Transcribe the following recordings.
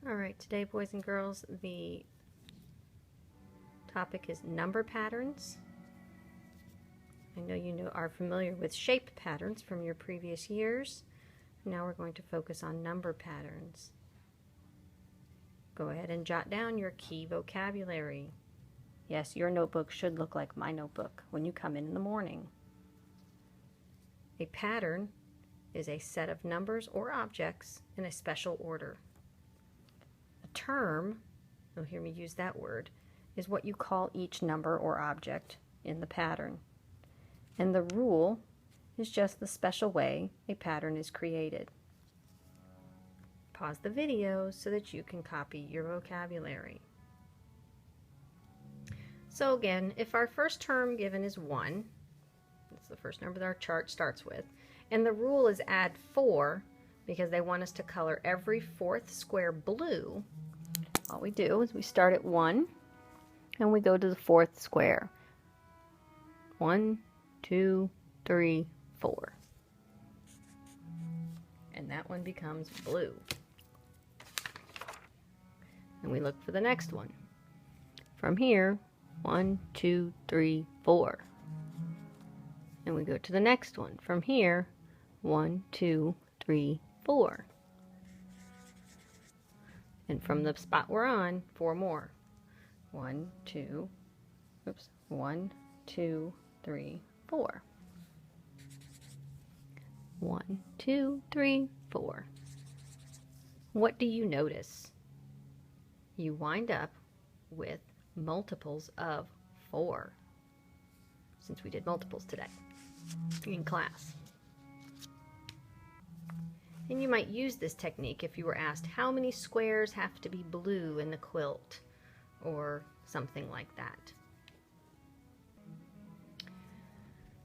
Alright, today, boys and girls, the topic is number patterns. I know you are familiar with shape patterns from your previous years. Now we're going to focus on number patterns. Go ahead and jot down your key vocabulary. Yes, your notebook should look like my notebook when you come in the morning. A pattern is a set of numbers or objects in a special order. A term, you'll hear me use that word, is what you call each number or object in the pattern. And the rule is just the special way a pattern is created. Pause the video so that you can copy your vocabulary. So again, if our first term given is 1, that's the first number that our chart starts with, and the rule is add 4 because they want us to color every fourth square blue, all we do is we start at 1 and we go to the fourth square. 1, 2, 3, 4. And that one becomes blue. And we look for the next one. From here, 1, 2, 3, 4. And we go to the next one. From here, 1, 2, 3, 4. And from the spot we're on, 4 more. 1, 2, 3, 4. 1, 2, 3, 4. What do you notice? You wind up with multiples of 4, since we did multiples today in class. And you might use this technique if you were asked how many squares have to be blue in the quilt, or something like that.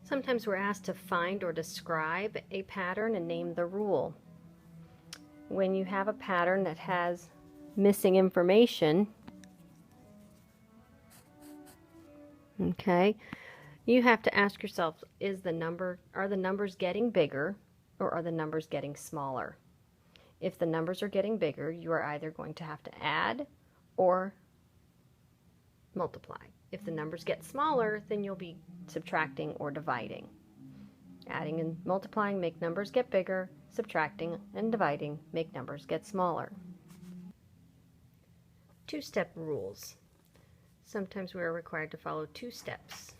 Sometimes we're asked to find or describe a pattern and name the rule. When you have a pattern that has missing information, okay, you have to ask yourself, are the numbers getting bigger or are the numbers getting smaller? If the numbers are getting bigger, you are either going to have to add or multiply. If the numbers get smaller, then you'll be subtracting or dividing. Adding and multiplying make numbers get bigger. Subtracting and dividing make numbers get smaller. Two-step rules. Sometimes we are required to follow 2 steps.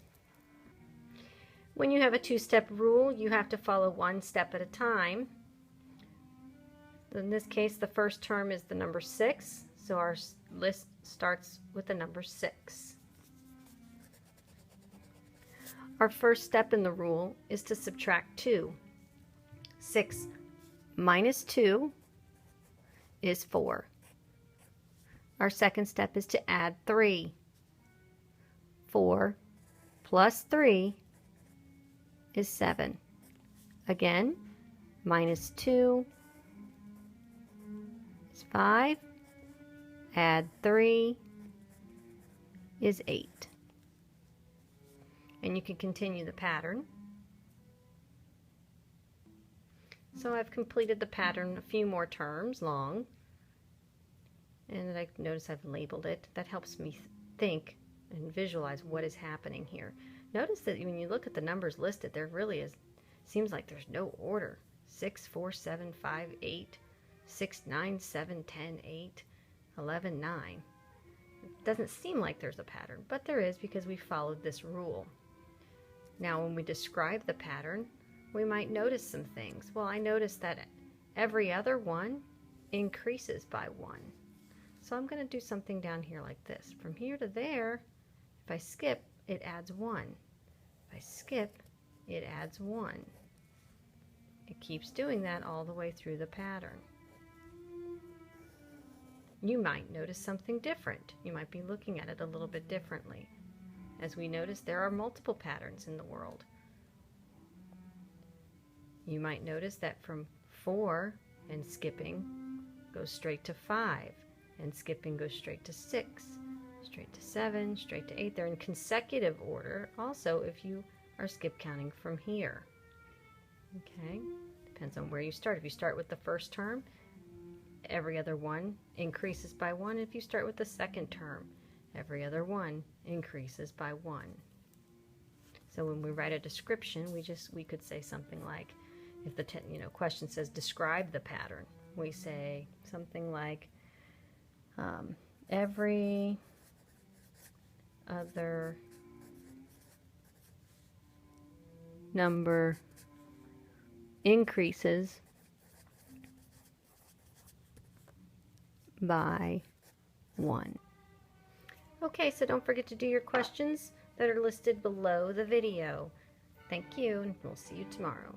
When you have a 2-step rule, you have to follow 1 step at a time. In this case, the first term is the number 6, so our list starts with the number 6. Our first step in the rule is to subtract 2. 6 minus 2 is 4. Our second step is to add 3. 4 plus 3 is 7. Again, minus 2 is 5. Add 3 is 8. And you can continue the pattern. So I've completed the pattern a few more terms long. And I notice I've labeled it. That helps me think and visualize what is happening here. Notice that when you look at the numbers listed, there really seems like there's no order. 6, 4, 7, 5, 8, 6, 9, 7, 10, 8, 11, 9. It doesn't seem like there's a pattern, but there is because we followed this rule. Now when we describe the pattern, we might notice some things. Well, I noticed that every other one increases by 1. So I'm going to do something down here like this. From here to there, if I skip, it adds 1. If I skip, it adds 1. It keeps doing that all the way through the pattern. You might notice something different. You might be looking at it a little bit differently. As we notice, there are multiple patterns in the world. You might notice that from 4 and skipping goes straight to 5, and skipping goes straight to 6, straight to 7, straight to 8. They're in consecutive order also if you are skip counting from here. Okay, depends on where you start. If you start with the first term, every other one increases by 1. If you start with the second term, every other one increases by 1. So when we write a description, we could say something like, if the question says describe the pattern, we say something like every other number increases by 1. Okay, so don't forget to do your questions that are listed below the video. Thank you, and we'll see you tomorrow.